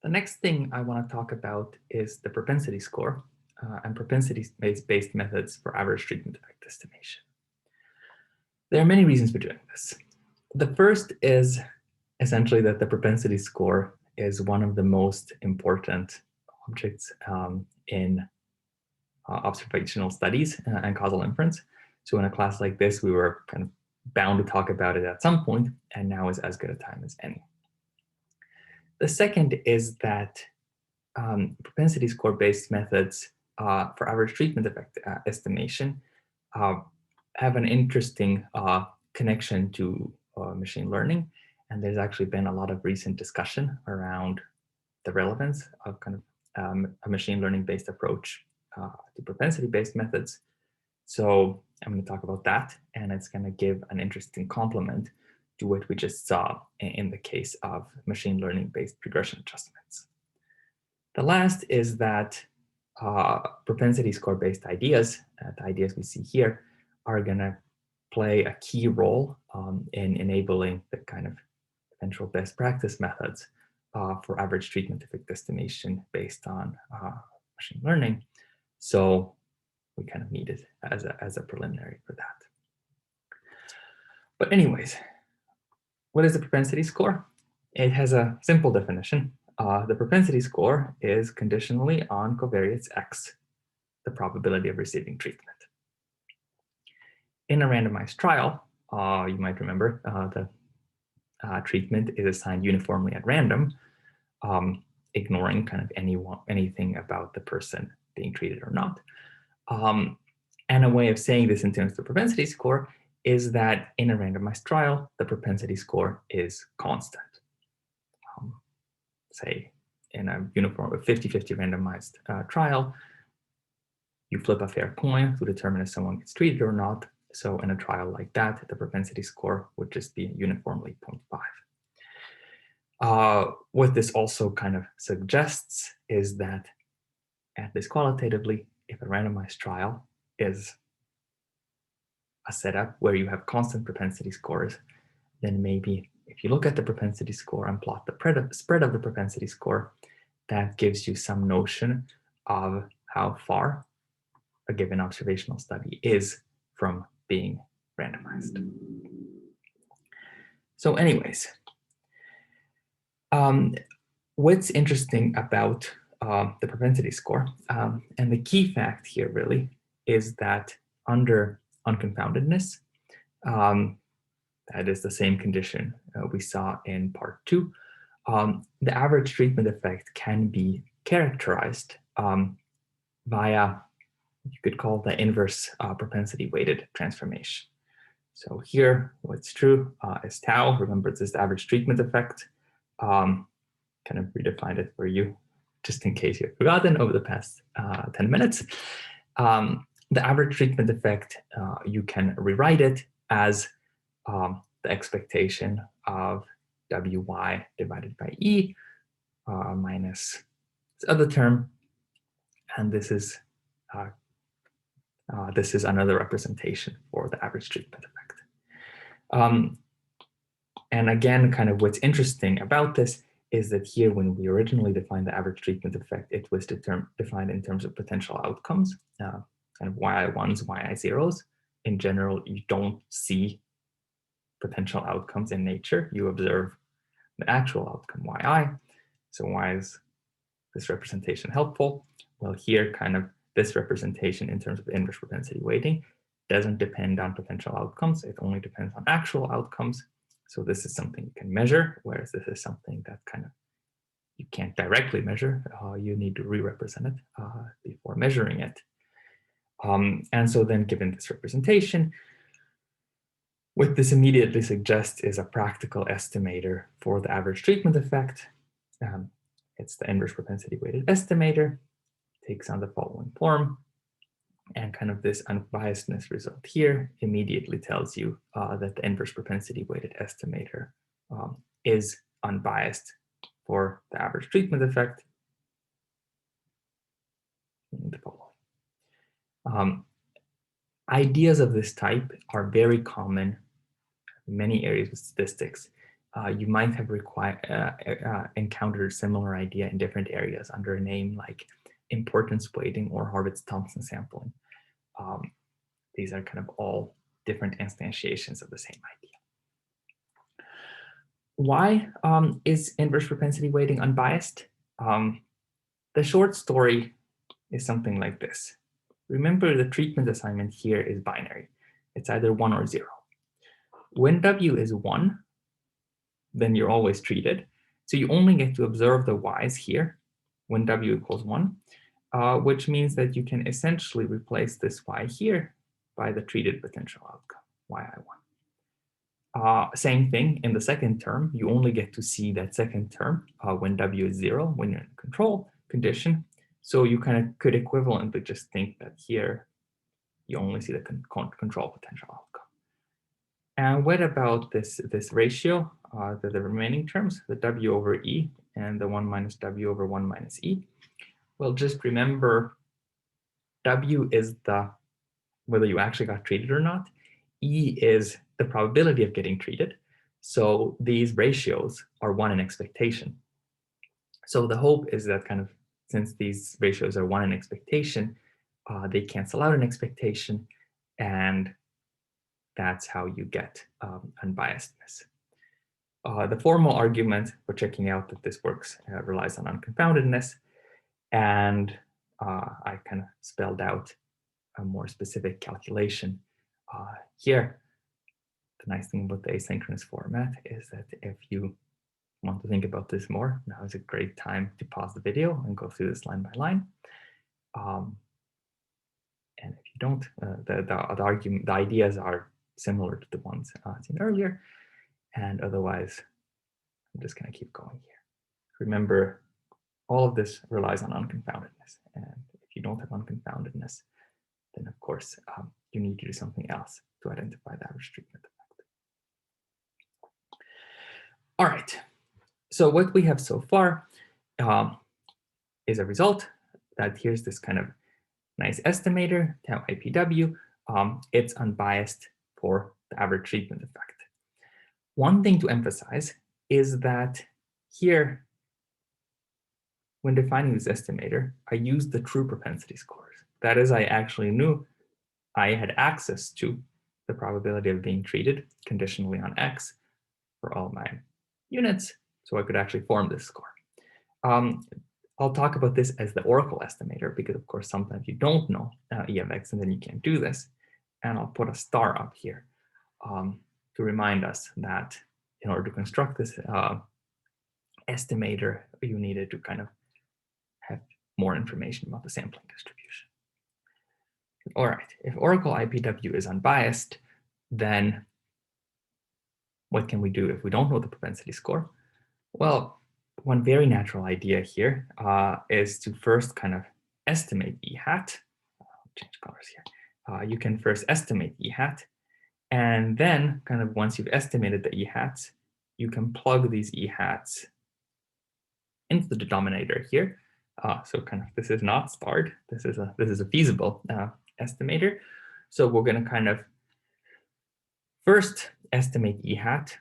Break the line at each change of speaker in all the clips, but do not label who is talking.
The next thing I want to talk about is the propensity score and propensity-based methods for average treatment effect estimation. There are many reasons for doing this. The first is essentially that the propensity score is one of the most important objects in observational studies and causal inference. So in a class like this, we were kind of bound to talk about it at some point, and now is as good a time as any. The second is that propensity score-based methods for average treatment effect estimation have an interesting connection to machine learning. And there's actually been a lot of recent discussion around the relevance of kind of a machine learning-based approach to propensity-based methods. So I'm going to talk about that, and it's going to give an interesting complement to what we just saw in the case of machine learning-based regression adjustments. The last is that propensity score-based ideas, the ideas we see here, are going to play a key role in enabling the kind of potential best practice methods for average treatment effect estimation based on machine learning. So we kind of need it as a preliminary for that. But anyways, what is the propensity score? It has a simple definition. The propensity score is conditionally on covariance x, the probability of receiving treatment. In a randomized trial, you might remember the treatment is assigned uniformly at random, ignoring kind of anything about the person being treated or not. And a way of saying this in terms of the propensity score is that in a randomized trial, the propensity score is constant. Say in a uniform 50-50 randomized trial, you flip a fair coin to determine if someone gets treated or not. So in a trial like that, the propensity score would just be uniformly 0.5. What this also kind of suggests is that, at least qualitatively, if a randomized trial is a setup where you have constant propensity scores, then maybe if you look at the propensity score and plot the spread of the propensity score, that gives you some notion of how far a given observational study is from being randomized. So anyways, what's interesting about the propensity score, and the key fact here really is that under unconfoundedness, that is the same condition we saw in part 2, the average treatment effect can be characterized via, you could call the inverse propensity weighted transformation. So here, what's true is tau. Remember, it's this average treatment effect. Kind of redefined it for you, just in case you've forgotten over the past 10 minutes. The average treatment effect, you can rewrite it as the expectation of Wy divided by E minus this other term, and this is another representation for the average treatment effect. And again, kind of what's interesting about this is that here, when we originally defined the average treatment effect, it was defined in terms of potential outcomes, kind of yi1s, yi0s. In general, you don't see potential outcomes in nature. You observe the actual outcome, yi. So why is this representation helpful? Well, here, kind of this representation in terms of inverse propensity weighting doesn't depend on potential outcomes. It only depends on actual outcomes. So this is something you can measure, whereas this is something that kind of you can't directly measure. You need to re-represent it before measuring it. And so then, given this representation, what this immediately suggests is a practical estimator for the average treatment effect. It's the inverse propensity weighted estimator. It takes on the following form. And kind of this unbiasedness result here immediately tells you that the inverse propensity weighted estimator is unbiased for the average treatment effect. The following. Ideas of this type are very common in many areas of statistics, you might have encountered a similar idea in different areas under a name like importance weighting or Horvitz-Thompson sampling. These are kind of all different instantiations of the same idea. Why is inverse propensity weighting unbiased? The short story is something like this. Remember, the treatment assignment here is binary. It's either 1 or 0. When W is 1, then you're always treated. So you only get to observe the Y's here when W equals 1, which means that you can essentially replace this Y here by the treated potential outcome, Yi1. Same thing in the second term. You only get to see that second term when W is 0, when you're in the control condition. So you kind of could equivalently just think that here you only see the control potential outcome. And what about this ratio, the remaining terms, the W over E and the 1 minus W over 1 minus E? Well, just remember W is whether you actually got treated or not. E is the probability of getting treated. So these ratios are 1 in expectation. So the hope is that kind of, since these ratios are 1 in expectation, they cancel out in expectation, and that's how you get unbiasedness. The formal argument for checking out that this works relies on unconfoundedness, and I kind of spelled out a more specific calculation here. The nice thing about the asynchronous format is that if you want to think about this more, now is a great time to pause the video and go through this line by line. And if you don't, the ideas are similar to the ones seen earlier. And otherwise, I'm just going to keep going here. Remember, all of this relies on unconfoundedness. And if you don't have unconfoundedness, then of course, you need to do something else to identify the average treatment effect. All right, so what we have so far is a result that here's this kind of nice estimator, tau IPW. It's unbiased for the average treatment effect. One thing to emphasize is that here, when defining this estimator, I used the true propensity scores. That is, I actually knew I had access to the probability of being treated conditionally on X for all my units, so I could actually form this score. I'll talk about this as the oracle estimator because, of course, sometimes you don't know E of X and then you can't do this. And I'll put a star up here to remind us that in order to construct this estimator, you needed to kind of have more information about the sampling distribution. All right, if oracle IPW is unbiased, then what can we do if we don't know the propensity score? Well, one very natural idea here is to first kind of estimate E hat. I'll change colors here. You can first estimate E hat, and then kind of once you've estimated the E hats, you can plug these E hats into the denominator here. So kind of this is not starred. This is a feasible estimator. So we're going to kind of first estimate E hat.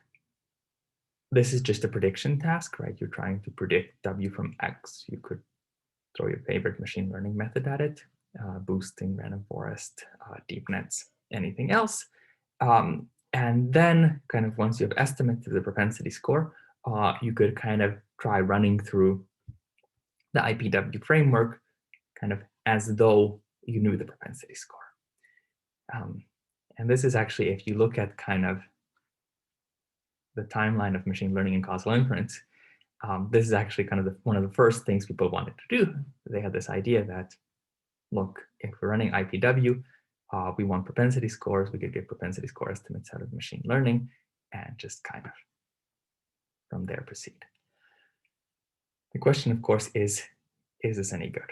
This is just a prediction task, right? You're trying to predict W from X. You could throw your favorite machine learning method at it, boosting, random forest, deep nets, anything else. And then kind of once you have estimated the propensity score, you could kind of try running through the IPW framework kind of as though you knew the propensity score. And this is actually, if you look at kind of the timeline of machine learning and causal inference, this is actually kind of one of the first things people wanted to do. They had this idea that, look, if we're running IPW, we want propensity scores. We could get propensity score estimates out of machine learning and just kind of from there proceed. The question, of course, is this any good?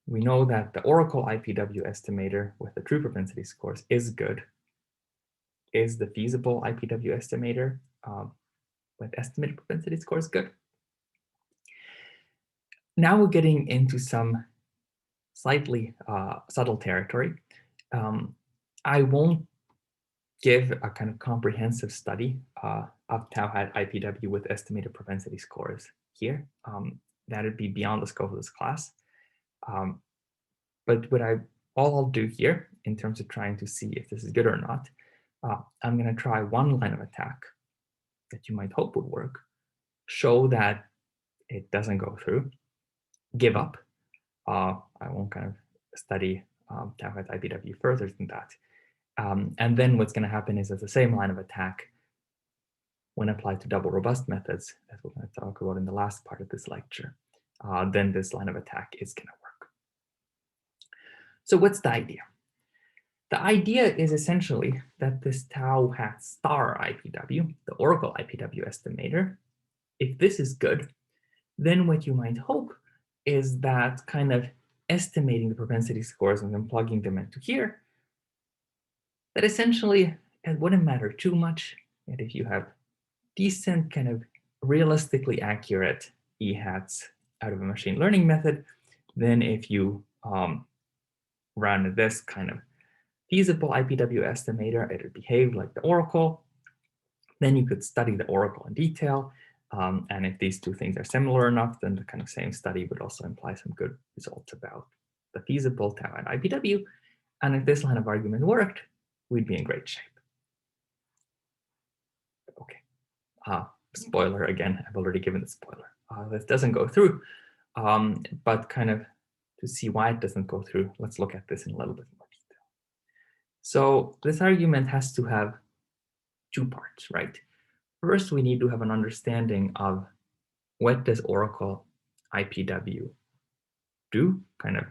We know that the oracle IPW estimator with the true propensity scores is good. Is the feasible IPW estimator with estimated propensity scores good? Now we're getting into some slightly subtle territory. I won't give a kind of comprehensive study of tau hat IPW with estimated propensity scores here. That would be beyond the scope of this class. But all I'll do here in terms of trying to see if this is good or not, I'm going to try one line of attack that you might hope would work, show that it doesn't go through, give up. I won't kind of study tau hat IPW further than that. And then what's going to happen is that the same line of attack, when applied to double robust methods, as we're going to talk about in the last part of this lecture, then this line of attack is going to work. So what's the idea? The idea is essentially that this tau hat star IPW, the Oracle IPW estimator, if this is good, then what you might hope is that kind of estimating the propensity scores and then plugging them into here, that essentially it wouldn't matter too much. And if you have decent kind of realistically accurate E-hats out of a machine learning method, then if you run this kind of feasible IPW estimator, it would behave like the Oracle. Then you could study the Oracle in detail. And if these two things are similar enough, then the kind of same study would also imply some good results about the feasible tau hat IPW. And if this line of argument worked, we'd be in great shape. Okay. Spoiler again, I've already given the spoiler. This doesn't go through, but kind of to see why it doesn't go through, let's look at this in a little bit more detail. So this argument has to have two parts, right? First, we need to have an understanding of what does Oracle IPW do, kind of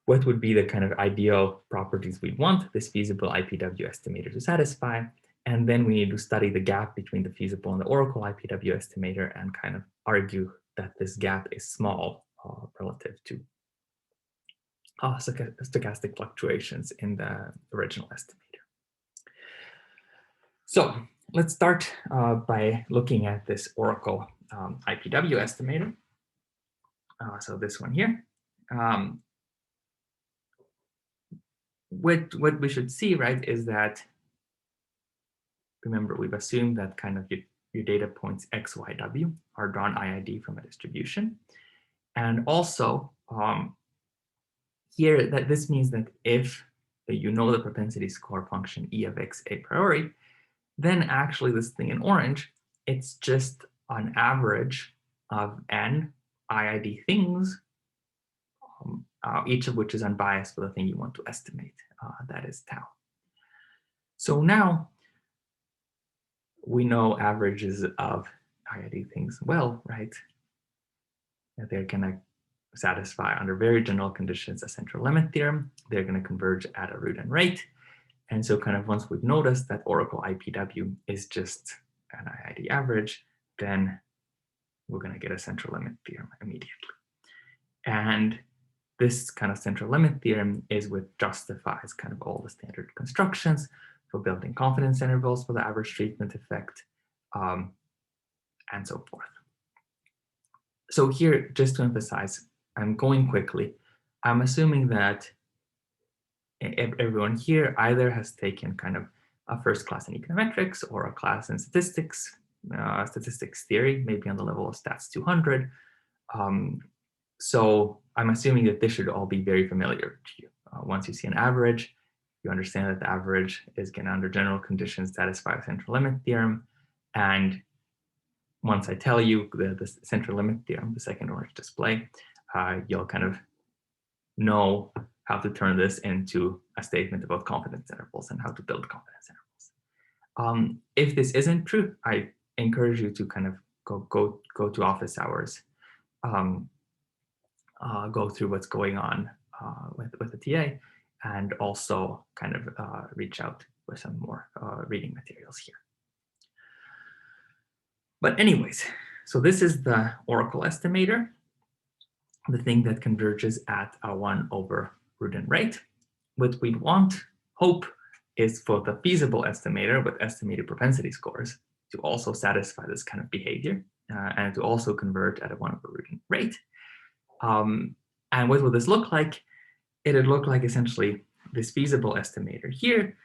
what would be the kind of ideal properties we want this feasible IPW estimator to satisfy. And then we need to study the gap between the feasible and the Oracle IPW estimator and kind of argue that this gap is small relative to stochastic fluctuations in the original estimator. So let's start by looking at this Oracle IPW estimator. So this one here. What we should see, right, is that, remember, we've assumed that kind of your data points X, Y, W are drawn IID from a distribution. And also here, that this means that if you know the propensity score function E of X a priori, then actually this thing in orange, it's just an average of n IID things, each of which is unbiased for the thing you want to estimate, that is tau. So now we know averages of IID things well, right? That they're going to satisfy under very general conditions a central limit theorem. They're going to converge at a root n rate. And so kind of once we've noticed that Oracle IPW is just an IID average, then we're going to get a central limit theorem immediately. And this kind of central limit theorem is what justifies kind of all the standard constructions for building confidence intervals for the average treatment effect, and so forth. So here, just to emphasize, I'm going quickly. I'm assuming that everyone here either has taken kind of a first class in econometrics or a class in statistics, statistics theory, maybe on the level of stats 200. So I'm assuming that this should all be very familiar to you. Once you see an average, you understand that the average is going to, under general conditions, satisfy the central limit theorem. And once I tell you the central limit theorem, the second orange display, you'll kind of know how to turn this into a statement about confidence intervals and how to build confidence intervals. If this isn't true, I encourage you to kind of go to office hours, go through what's going on with the TA, and also kind of reach out with some more reading materials here. But anyways, so this is the Oracle estimator, the thing that converges at a 1 over root n rate. What we'd hope is for the feasible estimator with estimated propensity scores to also satisfy this kind of behavior and to also converge at a 1 over root n rate. And what would this look like? It would look like essentially this feasible estimator here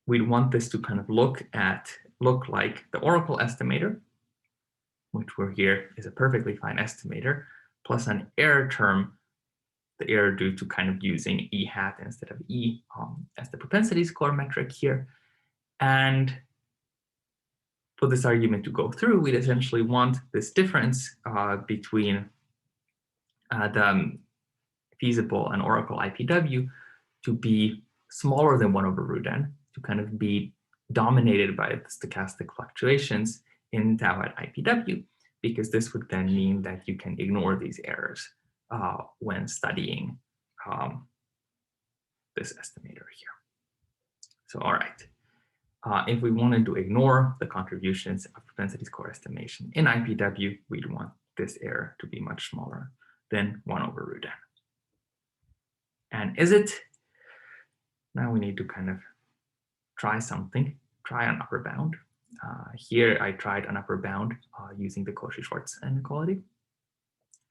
we'd want this to kind of look like the Oracle estimator, which we're here is a perfectly fine estimator, plus an error term, the error due to kind of using E hat instead of E as the propensity score metric here. And for this argument to go through, we'd essentially want this difference between the feasible and Oracle IPW to be smaller than 1 over root n, to kind of be dominated by the stochastic fluctuations in tau at IPW, because this would then mean that you can ignore these errors when studying this estimator here. So, all right. If we wanted to ignore the contributions of propensity score estimation in IPW, we'd want this error to be much smaller than 1 over root n. And is it? Now we need to kind of try something, try an upper bound. Here I tried an upper bound using the Cauchy-Schwarz inequality.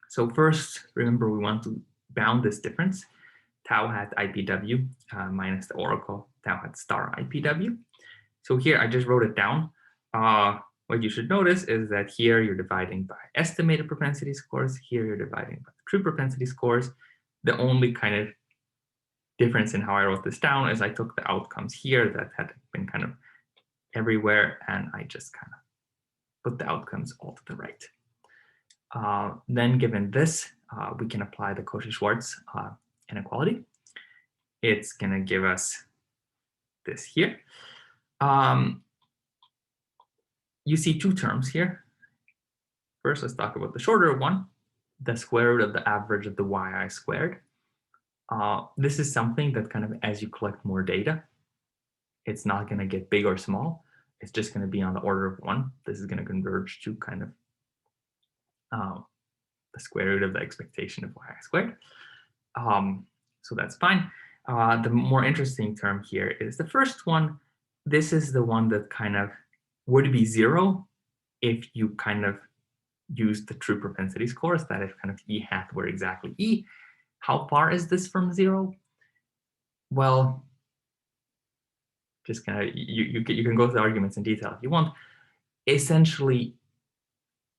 So first, remember we want to bound this difference, tau hat IPW minus the Oracle tau hat star IPW. So here I just wrote it down. What you should notice is that here you're dividing by estimated propensity scores. Here you're dividing by true propensity scores. The only kind of difference in how I wrote this down is I took the outcomes here that had been kind of everywhere, and I just kind of put the outcomes all to the right. Then given this, we can apply the Cauchy-Schwarz inequality. It's going to give us this here. You see two terms here. First, let's talk about the shorter one, the square root of the average of the yi squared. This is something that kind of, as you collect more data, it's not going to get big or small. It's just going to be on the order of 1. This is going to converge to kind of the square root of the expectation of yi squared. So that's fine. The more interesting term here is the first one. This is the one that kind of would be 0 if you kind of use the true propensity scores, that if kind of E hat were exactly E. How far is this from 0? Well, just kind of, you can go through the arguments in detail if you want. Essentially,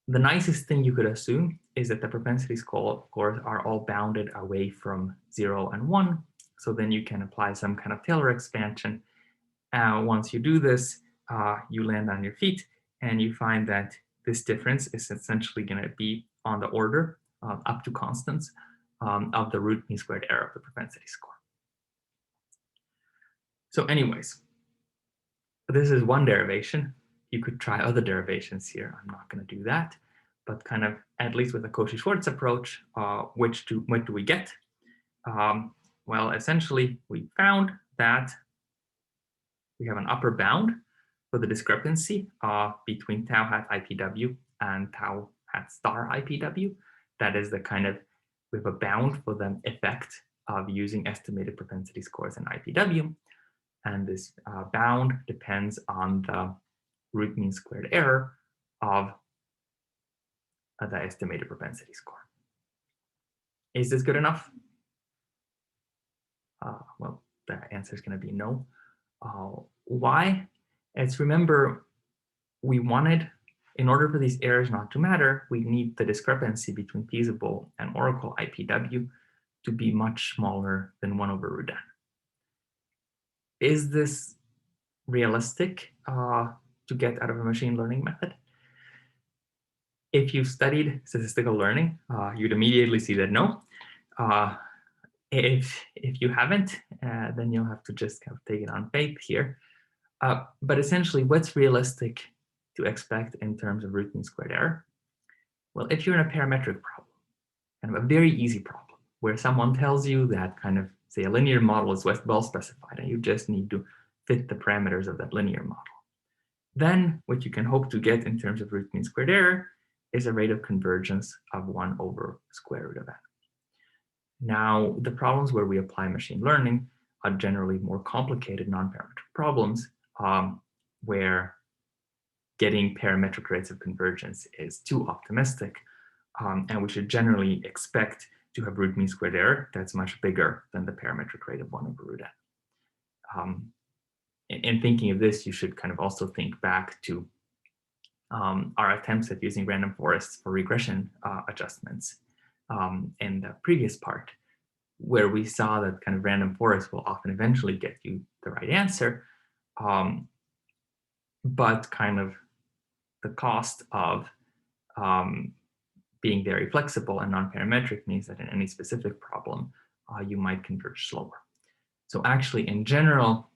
the nicest thing you could assume is that the propensity scores are all bounded away from 0 and 1. So then you can apply some kind of Taylor expansion. Once you do this, you land on your feet and you find that this difference is essentially going to be on the order up to constants of the root mean squared error of the propensity score. So anyways, this is one derivation. You could try other derivations here. I'm not going to do that, but kind of at least with the Cauchy-Schwarz approach, what do we get? Well, essentially, we found that we have an upper bound for the discrepancy between tau hat IPW and tau hat star IPW. That is the kind of, we have a bound for the effect of using estimated propensity scores in IPW. And this bound depends on the root mean squared error of the estimated propensity score. Is this good enough? Well, the answer is going to be no. Why? It's, remember, we wanted, in order for these errors not to matter, we need the discrepancy between feasible and Oracle IPW to be much smaller than 1 over root n. Is this realistic to get out of a machine learning method? If you've studied statistical learning, you'd immediately see that no. If you haven't, then you'll have to just kind of take it on faith here. But essentially, what's realistic to expect in terms of root mean squared error? Well, if you're in a parametric problem, kind of a very easy problem, where someone tells you that kind of, say, a linear model is well specified, and you just need to fit the parameters of that linear model, then what you can hope to get in terms of root mean squared error is a rate of convergence of 1 over square root of n. Now, the problems where we apply machine learning are generally more complicated non-parametric problems where getting parametric rates of convergence is too optimistic, and we should generally expect to have root mean squared error that's much bigger than the parametric rate of 1 over root n. in thinking of this, you should kind of also think back to our attempts at using random forests for regression adjustments in the previous part, where we saw that kind of random forests will often eventually get you the right answer, but kind of the cost of being very flexible and non-parametric means that in any specific problem, you might converge slower. So actually, in general,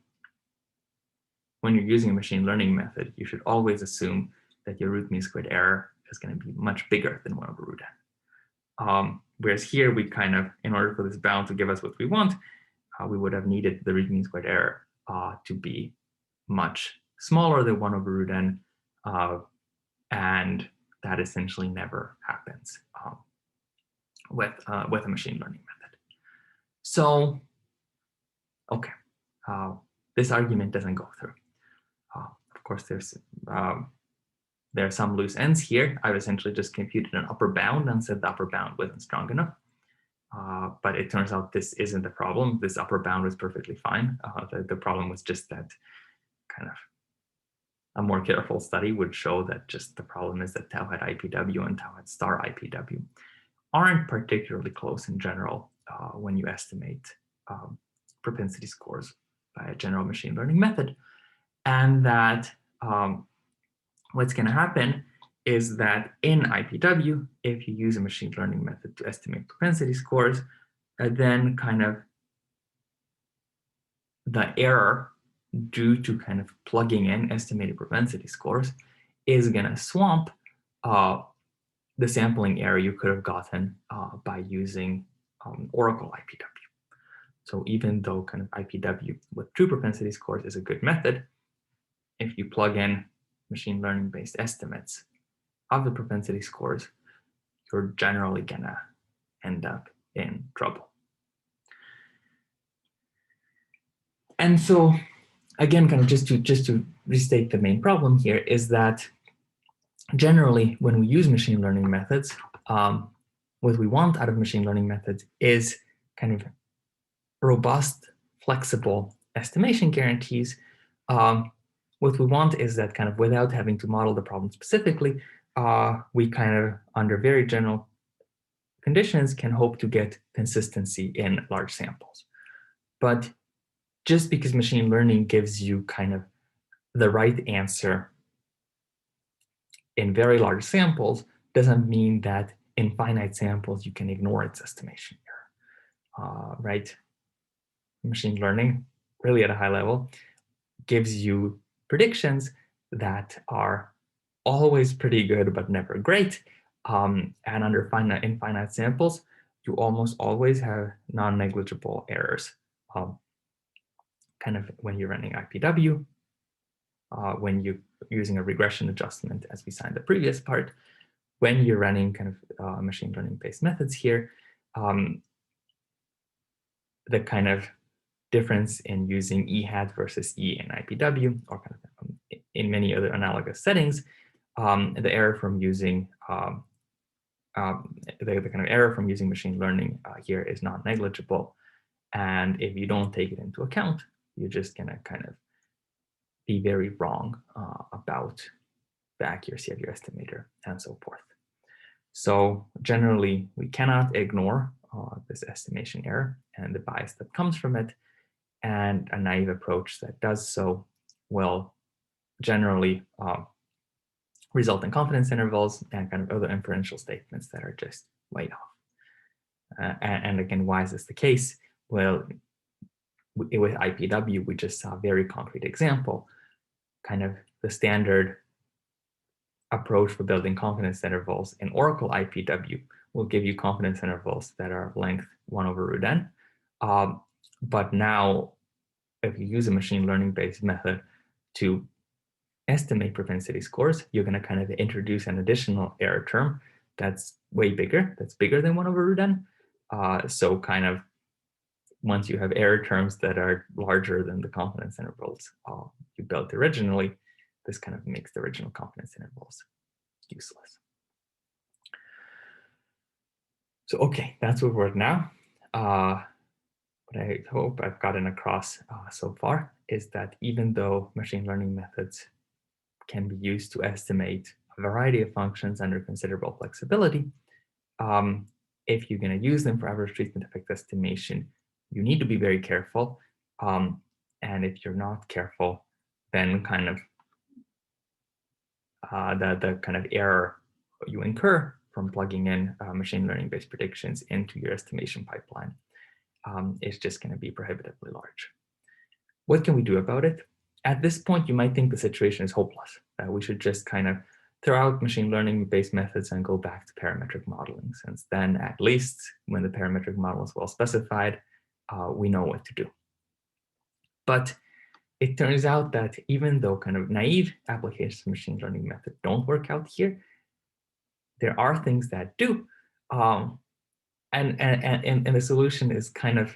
when you're using a machine learning method, you should always assume that your root mean squared error is going to be much bigger than 1 over root n. Whereas here, we kind of, in order for this bound to give us what we want, we would have needed the root mean squared error to be much smaller than 1 over root n, and that essentially never happens with a machine learning method. So, okay, this argument doesn't go through. Of course, there are some loose ends here. I've essentially just computed an upper bound and said the upper bound wasn't strong enough. But it turns out this isn't the problem. This upper bound was perfectly fine. The problem was just that kind of a more careful study would show that just the problem is that tau hat IPW and tau hat star IPW aren't particularly close in general when you estimate propensity scores by a general machine learning method. And that what's going to happen is that in IPW, if you use a machine learning method to estimate propensity scores, then kind of the error due to kind of plugging in estimated propensity scores is going to swamp the sampling error you could have gotten by using Oracle IPW. So even though kind of IPW with true propensity scores is a good method, if you plug in machine learning based estimates of the propensity scores, you're generally gonna end up in trouble. And so again, kind of just to restate the main problem here is that generally when we use machine learning methods, what we want out of machine learning methods is kind of robust, flexible estimation guarantees. What we want is that kind of without having to model the problem specifically, we kind of, under very general conditions, can hope to get consistency in large samples. But just because machine learning gives you kind of the right answer in very large samples doesn't mean that in finite samples you can ignore its estimation error, right? Machine learning, really at a high level, gives you predictions that are always pretty good but never great. And under finite samples, you almost always have non-negligible errors. Kind of when you're running IPW, when you're using a regression adjustment, as we saw in the previous part, when you're running kind of machine learning based methods here, the kind of difference in using E hat versus E in IPW, or kind of in many other analogous settings, the error from using the kind of error from using machine learning here is not negligible. And if you don't take it into account, you're just gonna kind of be very wrong about the accuracy of your estimator and so forth. So generally, we cannot ignore this estimation error and the bias that comes from it. And a naive approach that does so will generally result in confidence intervals and kind of other inferential statements that are just way off. And again, why is this the case? Well, with IPW, we just saw a very concrete example. Kind of the standard approach for building confidence intervals in Oracle IPW will give you confidence intervals that are length 1 over root n. But now, if you use a machine learning based method to estimate propensity scores, you're going to kind of introduce an additional error term that's way bigger, that's bigger than 1 over root n. So kind of once you have error terms that are larger than the confidence intervals you built originally, this kind of makes the original confidence intervals useless. So, okay, that's where we're at now. What I hope I've gotten across so far is that even though machine learning methods can be used to estimate a variety of functions under considerable flexibility, if you're going to use them for average treatment effect estimation, you need to be very careful. And if you're not careful, then kind of the kind of error you incur from plugging in machine learning-based predictions into your estimation pipeline is just going to be prohibitively large. What can we do about it? At this point, you might think the situation is hopeless. We should just kind of throw out machine learning-based methods and go back to parametric modeling, since then, at least when the parametric model is well specified, we know what to do. But it turns out that even though kind of naive applications of machine learning method don't work out here, there are things that do. And the solution is kind of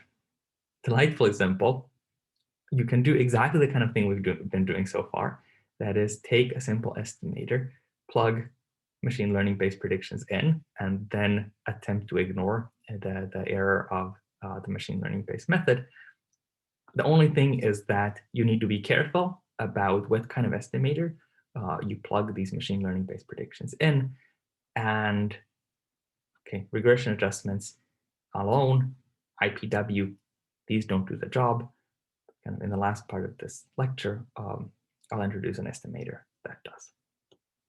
delightfully simple. You can do exactly the kind of thing we've been doing so far. That is, take a simple estimator, plug machine learning-based predictions in, and then attempt to ignore the error of the machine learning-based method. The only thing is that you need to be careful about what kind of estimator you plug these machine learning-based predictions in. And okay, regression adjustments alone, IPW, these don't do the job. Kind of in the last part of this lecture, I'll introduce an estimator that does.